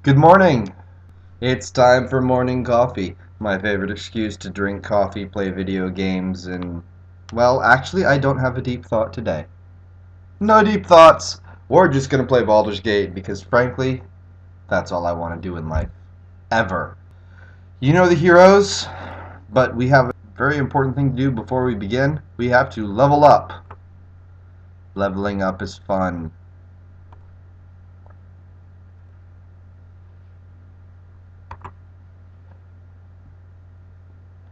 Good morning! It's time for morning coffee. My favorite excuse to drink coffee, play video games, and... well, actually, I don't have a deep thought today. No deep thoughts! We're just gonna play Baldur's Gate because, frankly, that's all I want to do in life. Ever. You know the heroes, but we have a very important thing to do before we begin. We have to level up. Leveling up is fun.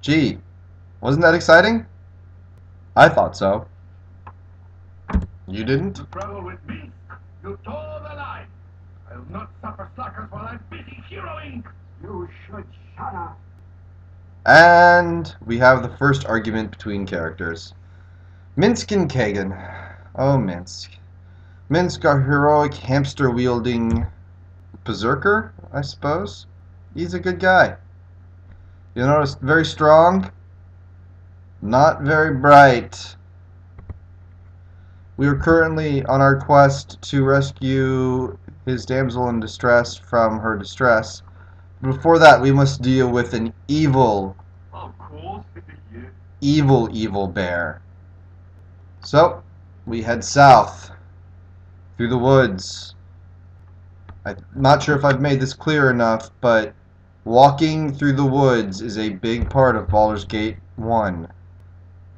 Gee, wasn't that exciting? I thought so. You didn't? You travel with me? You toe the line. I'll not suffer slackers while I'm busy heroing. You should shut up. And we have the first argument between characters. Minsk and Kagan. Oh, Minsk. Minsk, our heroic hamster-wielding berserker, I suppose. He's a good guy. You notice, very strong, not very bright. We are currently on our quest to rescue his damsel in distress from her distress. Before that, we must deal with an evil, Of course it is you. evil bear. So, we head south through the woods. I'm not sure if I've made this clear enough, but walking through the woods is a big part of Baldur's Gate 1.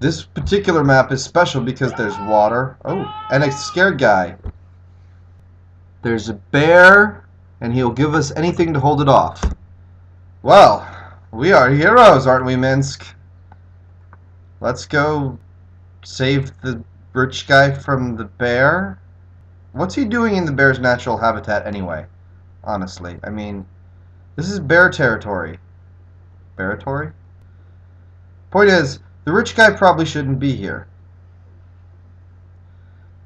This particular map is special because there's water. Oh, and a scared guy. There's a bear, and he'll give us anything to hold it off. Well, we are heroes, aren't we, Minsk? Let's go save the rich guy from the bear. What's he doing in the bear's natural habitat anyway? Honestly, I mean, this is bear territory. Territory? Point is, the rich guy probably shouldn't be here.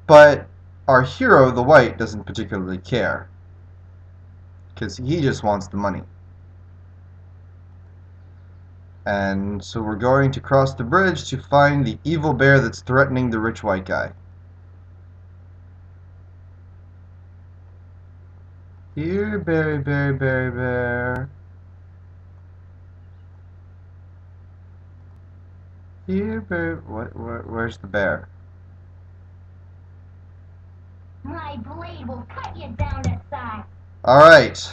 But our hero, the white, doesn't particularly care. Because he just wants the money. And so we're going to cross the bridge to find the evil bear that's threatening the rich white guy. Here, bear. Here, bear. Where's the bear? My blade will cut you down to size. Alright.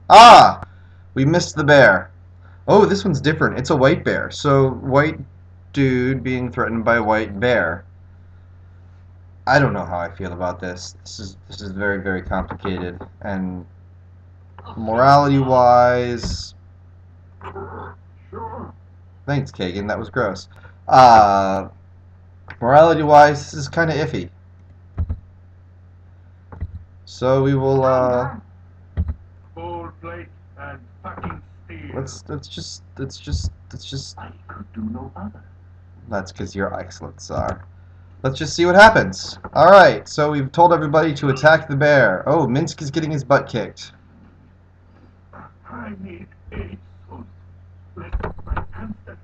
Ah! We missed the bear. Oh, this one's different. It's a white bear. So, white dude being threatened by a white bear. I don't know how I feel about this. This is very, very complicated. And morality-wise... Sure. Thanks, Kagan. That was gross. Morality-wise, this is kind of iffy. So we will, Full plate and fucking steel. let's just... I could do no other. That's because you're excellent, Tsar. Let's just see what happens. Alright, so we've told everybody to attack the bear. Oh, Minsk is getting his butt kicked. I need aid soon. Let my hamster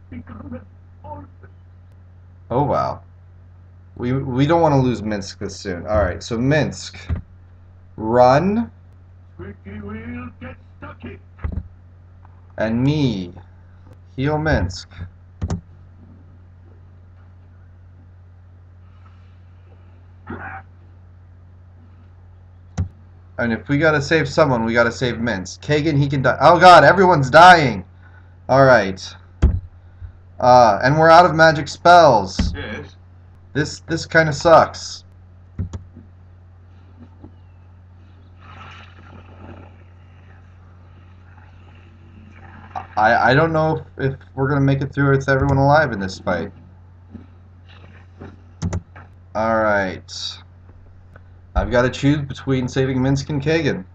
become an orphan. Oh, wow. We don't want to lose Minsk this soon. Alright, so Minsk. Run. Squeaky wheel gets stucky. And me. Heal Minsk. And if we gotta save someone, we gotta save Minsk. Kagan, he can die. Oh god, everyone's dying! Alright. And we're out of magic spells. Yes. This kinda sucks. I don't know if we're gonna make it through with everyone alive in this fight. Alright. I've got to choose between saving Minsk and Kagan.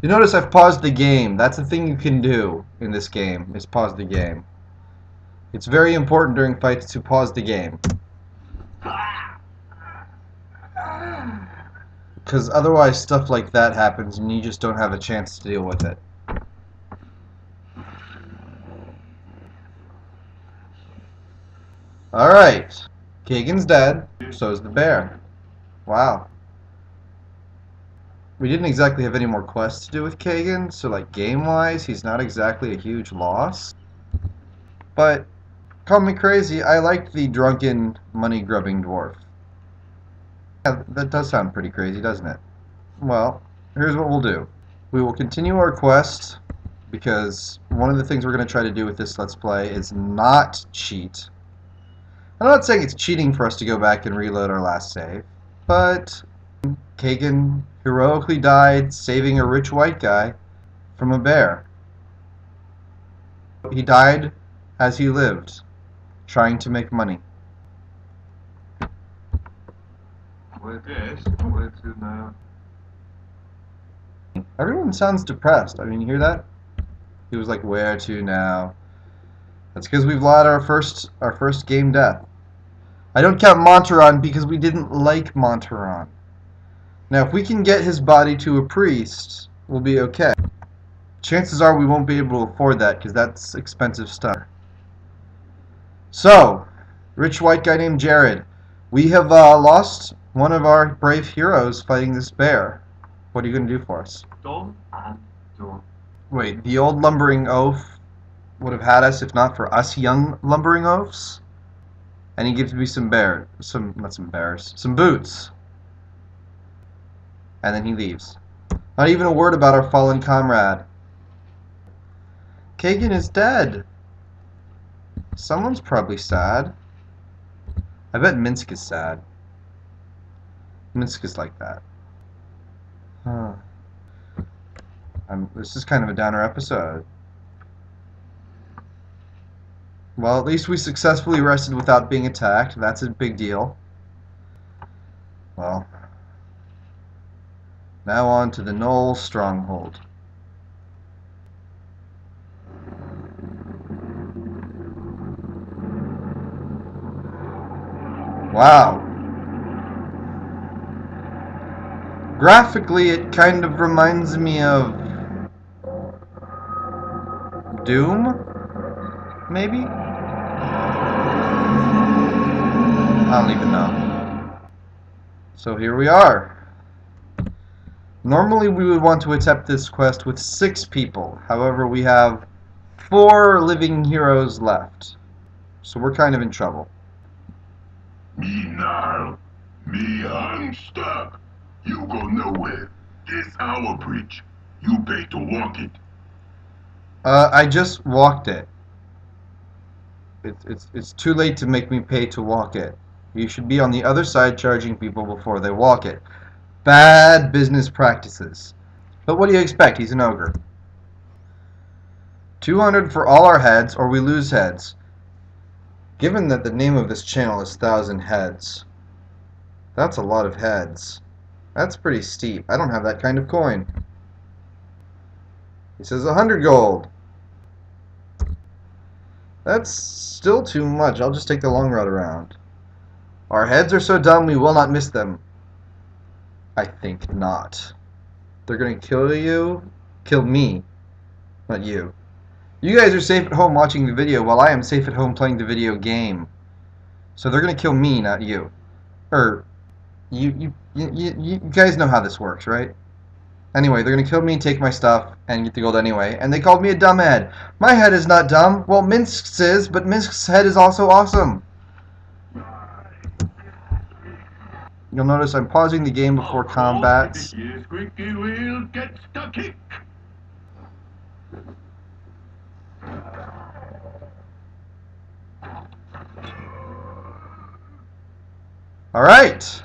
You notice I've paused the game. That's the thing you can do in this game, is pause the game. It's very important during fights to pause the game. Because otherwise stuff like that happens and you just don't have a chance to deal with it. Alright. Kagan's dead. So's the bear. Wow. we didn't exactly have any more quests to do with Kagan, so like game-wise, he's not exactly a huge loss. But call me crazy, I liked the drunken, money-grubbing dwarf. Yeah, that does sound pretty crazy, doesn't it? Well, here's what we'll do. We will continue our quest, because one of the things we're going to try to do with this Let's Play is not cheat. I'm not saying it's cheating for us to go back and reload our last save, but Kagan heroically died saving a rich white guy from a bear. He died as he lived, trying to make money. Where to now? Everyone sounds depressed. I mean, you hear that? He was like, where to now? That's because we've lost our first game death. I don't count Monteron because we didn't like Monteron. Now, if we can get his body to a priest, we'll be okay. Chances are we won't be able to afford that because that's expensive stuff. So, rich white guy named Jared. We have lost one of our brave heroes fighting this bear. What are you going to do for us? Done and done. Wait, the old lumbering oaf would have had us if not for us young lumbering oafs? And he gives me some boots. And then he leaves. Not even a word about our fallen comrade. Kagan is dead. Someone's probably sad. I bet Minsk is sad. Minsk is like that. Huh. This is kind of a downer episode. Well, at least we successfully rested without being attacked. That's a big deal. Well, now on to the Knoll Stronghold. Wow. Graphically, it kind of reminds me of Doom, maybe? I don't even know. So here we are. Normally we would want to attempt this quest with 6 people. However, we have 4 living heroes left. So we're kind of in trouble. Me now, me unstuck. You go nowhere. This our bridge. You pay to walk it. I just walked it. It's too late to make me pay to walk it. You should be on the other side charging people before they walk it. Bad business practices. But what do you expect? He's an ogre. 200 for all our heads, or we lose heads. Given that the name of this channel is Thousand Heads, that's a lot of heads. That's pretty steep. I don't have that kind of coin. He says 100 gold. That's still too much. I'll just take the long road around. Our heads are so dumb we will not miss them. I think not. They're gonna kill you. Kill me. Not you. You guys are safe at home watching the video while I am safe at home playing the video game. So they're gonna kill me, not you. You guys know how this works, right? Anyway, they're gonna kill me, take my stuff, and get the gold anyway. And they called me a dumb head. My head is not dumb. Well, Minsk's is, but Minsk's head is also awesome. You'll notice I'm pausing the game before combats. Squeaky wheel gets the kick. Alright!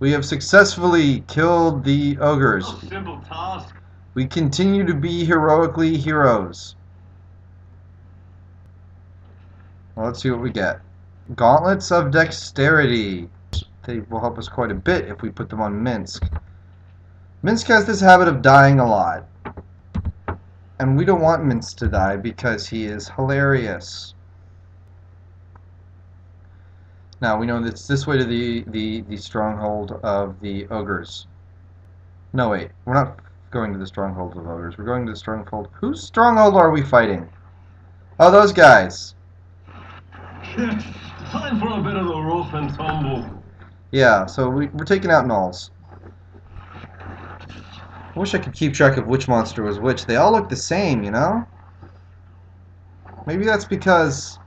We have successfully killed the ogres. Simple task. We continue to be heroically heroes. Well, let's see what we get. Gauntlets of Dexterity. They will help us quite a bit if we put them on Minsk. Minsk has this habit of dying a lot. And we don't want Minsk to die because he is hilarious. Now, we know that it's this way to the stronghold of the ogres. No, wait. We're not going to the stronghold of ogres. We're going to the stronghold... Whose stronghold are we fighting? Oh, those guys. Time for a bit of the rough and tumble. Yeah, so we're taking out gnolls. I wish I could keep track of which monster was which. They all look the same, you know? Maybe that's because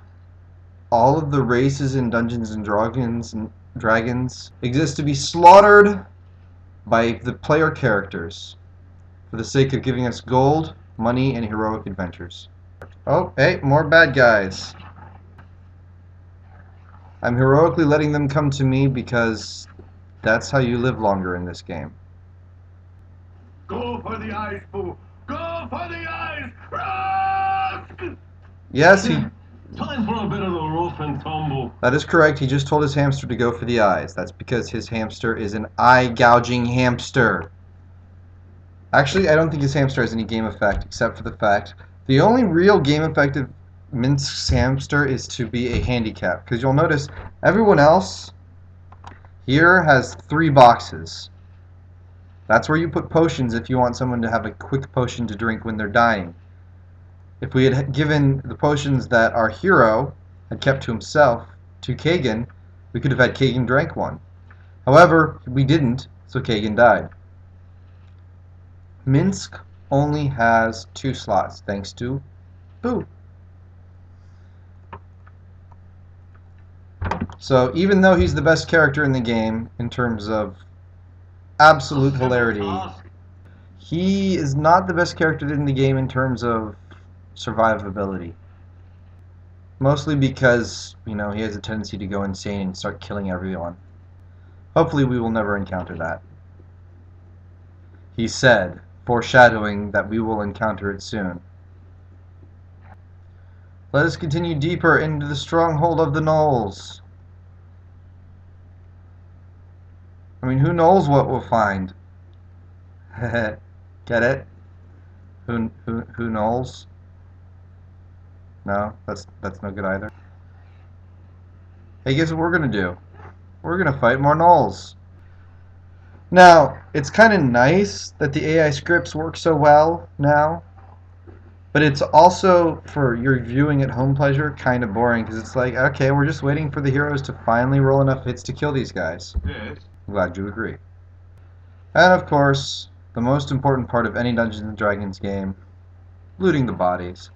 all of the races in Dungeons and Dragons exist to be slaughtered by the player characters for the sake of giving us gold, money, and heroic adventures. Oh, hey, more bad guys. I'm heroically letting them come to me because that's how you live longer in this game. Go for the eyes, Boo! Go for the eyes! Rusk! Yes, Time for a bit of the rough and tumble. that is correct. He just told his hamster to go for the eyes. That's because his hamster is an eye-gouging hamster. Actually, I don't think his hamster has any game effect, except for the fact the only real game effective Minsk's hamster is to be a handicap. Because you'll notice everyone else here has 3 boxes. That's where you put potions if you want someone to have a quick potion to drink when they're dying. If we had given the potions that our hero had kept to himself to Kagan, we could have had Kagan drink one. However, we didn't, so Kagan died. Minsk only has 2 slots, thanks to Boo. So even though he's the best character in the game in terms of absolute hilarity, he is not the best character in the game in terms of survivability. Mostly because, you know, he has a tendency to go insane and start killing everyone. Hopefully we will never encounter that. He said, foreshadowing that we will encounter it soon. Let us continue deeper into the stronghold of the gnolls. I mean, who knows what we'll find? Get it? Who knows? No, that's no good either. Hey, guess what we're gonna do? We're gonna fight more gnolls. Now, it's kind of nice that the AI scripts work so well now, but it's also, for your viewing at home pleasure, kind of boring, because it's like, okay, we're just waiting for the heroes to finally roll enough hits to kill these guys. Yes. I'm glad you agree. And of course, the most important part of any Dungeons and Dragons game, looting the bodies.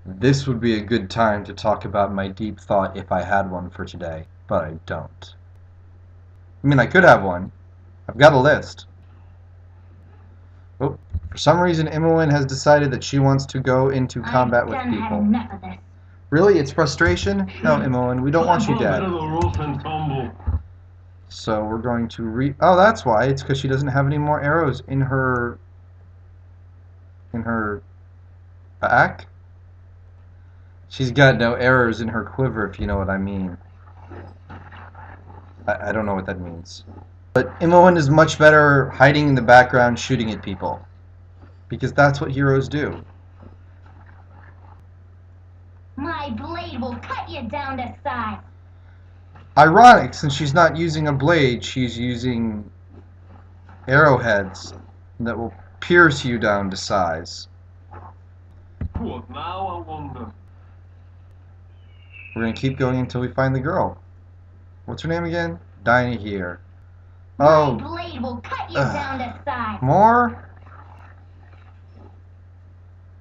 This would be a good time to talk about my deep thought if I had one for today, but I don't. I mean, I could have one. I've got a list. Oh, for some reason, Imoen has decided that she wants to go into combat with I've done had people. enough of this. Really? It's frustration? No, Imoen, we don't want you Time for a dead. bit of the rough and tumble. So we're going to oh, that's why. It's because she doesn't have any more arrows in her back. She's got no arrows in her quiver, if you know what I mean. I don't know what that means. But Imoen is much better hiding in the background shooting at people. Because that's what heroes do. My blade will cut you down to size. Ironic, since she's not using a blade, she's using arrowheads that will pierce you down to size. What now, I wonder? We're going to keep going until we find the girl. What's her name again? Dinah here. My Oh, blade will cut you down to size. more?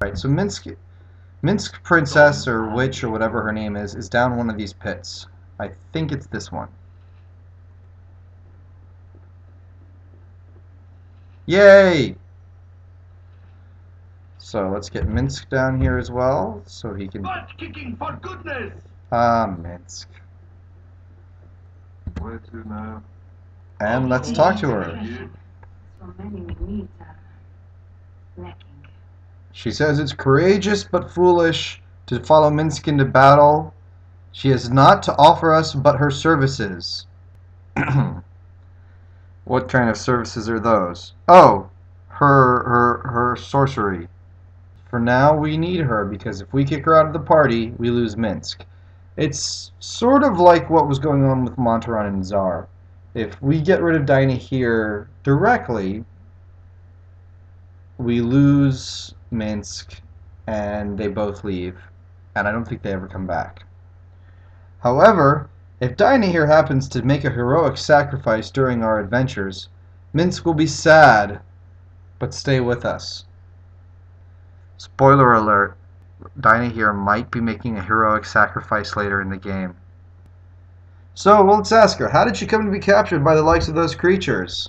Right, so Minsk Princess or Witch or whatever her name is down one of these pits. I think it's this one. Yay! So let's get Minsk down here as well, so he can... Butt kicking for goodness! Minsk. Where to now? And let's talk to her. So many we meet lacking. She says it's courageous but foolish to follow Minsk into battle. She has not to offer us but her services. What kind of services are those? Oh, her sorcery. For now, we need her, because if we kick her out of the party, we lose Minsk. It's sort of like what was going on with Montaron and Tsar. If we get rid of Dinah here directly, we lose Minsk, and they both leave. And I don't think they ever come back. However, if Dinah here happens to make a heroic sacrifice during our adventures, Minsk will be sad but stay with us. Spoiler alert, Dinah here might be making a heroic sacrifice later in the game. So, well, let's ask her, how did she come to be captured by the likes of those creatures?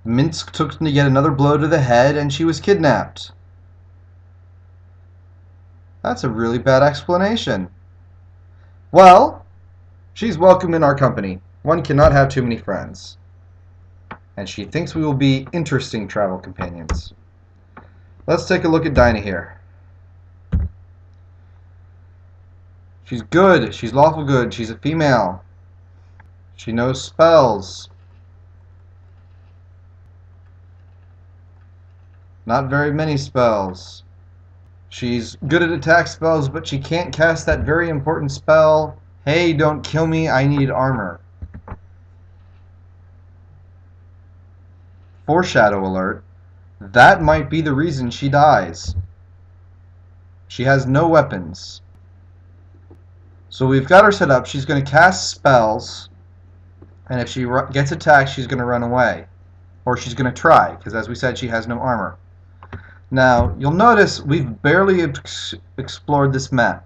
Minsk took them to get another blow to the head, and she was kidnapped. That's a really bad explanation. Well, she's welcome in our company. One cannot have too many friends. And she thinks we will be interesting travel companions. Let's take a look at Dinah here. She's good. She's lawful good. She's a female. She knows spells. Not very many spells. She's good at attack spells, but she can't cast that very important spell, hey, don't kill me, I need armor. Foreshadow alert. That might be the reason she dies. She has no weapons. So we've got her set up. She's going to cast spells, and if she gets attacked, she's going to run away. Or she's going to try, because as we said, she has no armor. Now, you'll notice we've barely explored this map.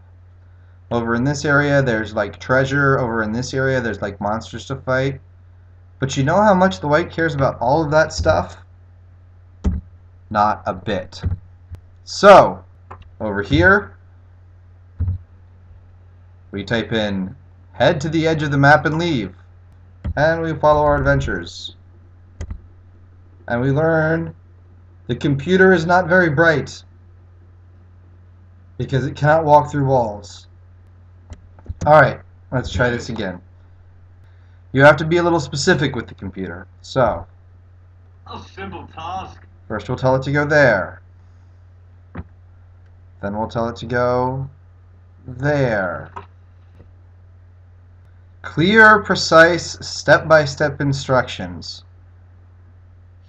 Over in this area, there's like treasure. Over in this area, there's like monsters to fight. But you know how much the White cares about all of that stuff? Not a bit. So, over here, we type in head to the edge of the map and leave. And we follow our adventures. And we learn the computer is not very bright because it cannot walk through walls. Alright, let's try this again. You have to be a little specific with the computer. So, A simple task. first we'll tell it to go there. Then we'll tell it to go there. Clear, precise, step-by-step instructions.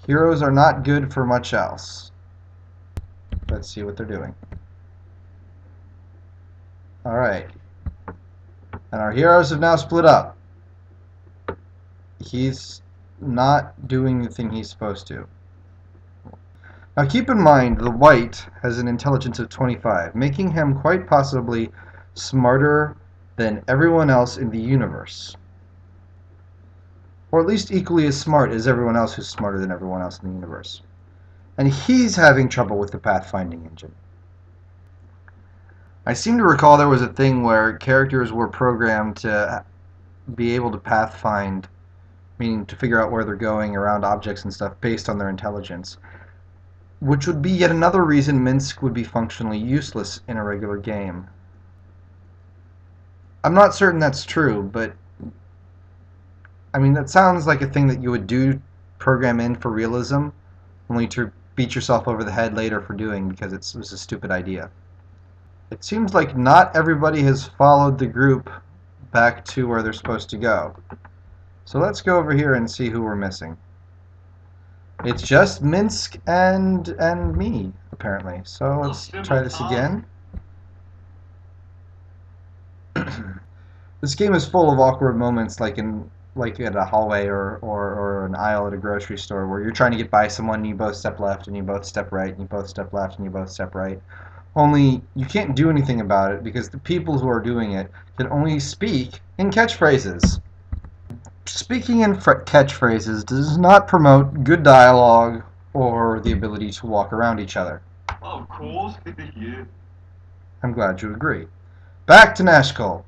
Heroes are not good for much else. Let's see what they're doing. Alright. And our heroes have now split up. He's not doing the thing he's supposed to. Now keep in mind, the White has an intelligence of 25, making him quite possibly smarter than everyone else in the universe. Or at least equally as smart as everyone else who's smarter than everyone else in the universe. And he's having trouble with the pathfinding engine. I seem to recall there was a thing where characters were programmed to be able to pathfind, meaning to figure out where they're going around objects and stuff based on their intelligence, which would be yet another reason Minsk would be functionally useless in a regular game. I'm not certain that's true, but I mean, that sounds like a thing that you would do, program in for realism, only to beat yourself over the head later for doing because it was a stupid idea. It seems like not everybody has followed the group back to where they're supposed to go. So let's go over here and see who we're missing. It's just Minsk and me, apparently. So let's try this again. This game is full of awkward moments like at a hallway or an aisle at a grocery store where you're trying to get by someone and you both step left and you both step right and you both step left and you both step right. Only you can't do anything about it because the people who are doing it can only speak in catchphrases. Speaking in catchphrases does not promote good dialogue or the ability to walk around each other. Of course, yeah. I'm glad you agree. Back to Nashkel.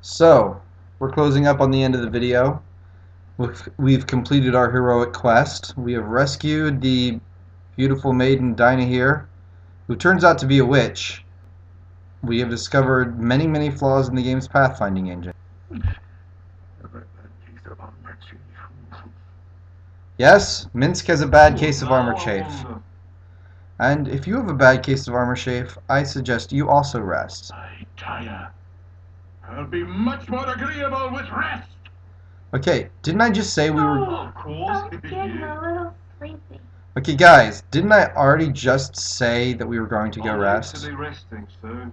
So, we're closing up on the end of the video. We've completed our heroic quest. We have rescued the beautiful maiden Dinah here, who turns out to be a witch. We have discovered many, many flaws in the game's pathfinding engine. Yes, Minsk has a bad case of armor chafe. And if you have a bad case of armor chafe, I suggest you also rest. I tire. I'll be much more agreeable with rest. Okay, didn't I just say we were... Of course, I'm getting a little sleepy. Okay, guys, didn't I already just say that we were going to go I'll rest? to be resting soon.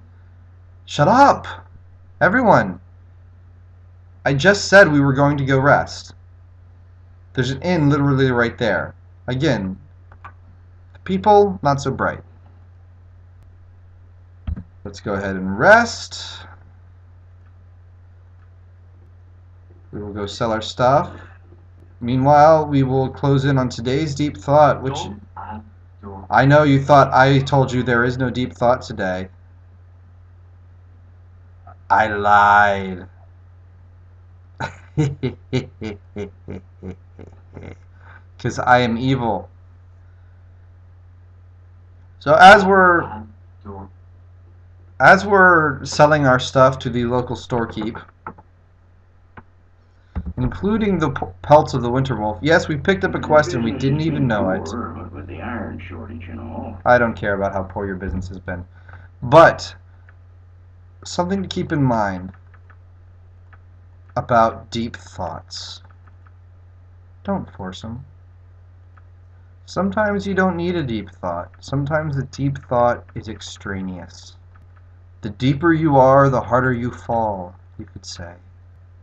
Shut up! Everyone! I just said we were going to go rest. There's an inn literally right there. Again, people, not so bright. Let's go ahead and rest. We will go sell our stuff. Meanwhile, we will close in on today's deep thought, which I know you thought I told you there is no deep thought today. I lied. Because I am evil. So as we're selling our stuff to the local storekeep, including the pelts of the winter wolf. Yes, we picked up a quest and we didn't even know it. But with the iron shortage and all. I don't care about how poor your business has been. But something to keep in mind about deep thoughts. Don't force them. Sometimes you don't need a deep thought. Sometimes a deep thought is extraneous. The deeper you are, the harder you fall, you could say.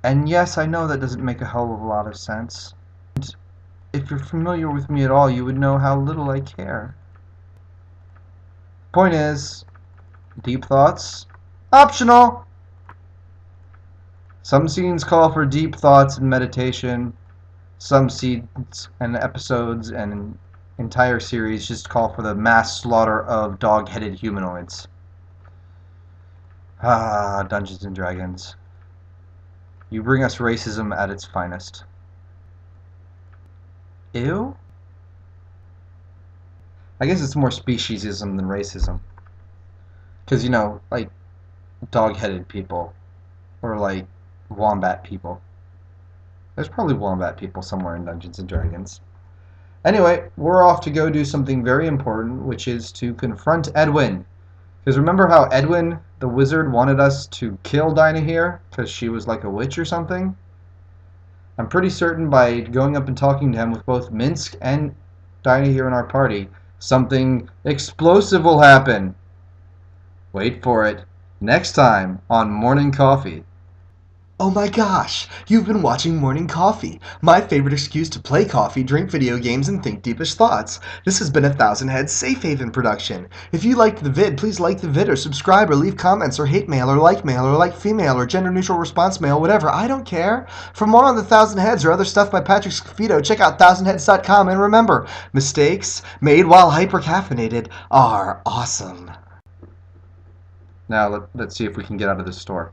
And yes, I know that doesn't make a hell of a lot of sense. And if you're familiar with me at all, you would know how little I care. Point is, deep thoughts, optional. Some scenes call for deep thoughts and meditation. Some scenes and episodes and entire series just call for the mass slaughter of dog-headed humanoids. Ah, Dungeons and Dragons. You bring us racism at its finest. Ew? I guess it's more speciesism than racism. Because, you know, like, dog-headed people. Or, like, wombat people. There's probably wombat people somewhere in Dungeons and Dragons. Anyway, we're off to go do something very important, which is to confront Edwin. Because remember how Edwin, the wizard, wanted us to kill Dinah here? Because she was like a witch or something? I'm pretty certain by going up and talking to him with both Minsk and Dinah here in our party, something explosive will happen. Wait for it. Next time on Morning Coffee. Oh my gosh, you've been watching Morning Coffee, my favorite excuse to play coffee, drink video games, and think deepish thoughts. This has been a Thousand Heads Safe Haven production. If you liked the vid, please like the vid or subscribe or leave comments or hate mail or like female or gender neutral response mail, whatever, I don't care. For more on the Thousand Heads or other stuff by Patrick Scafito, check out thousandheads.com, and remember, mistakes made while hypercaffeinated are awesome. Now, let's see if we can get out of this store.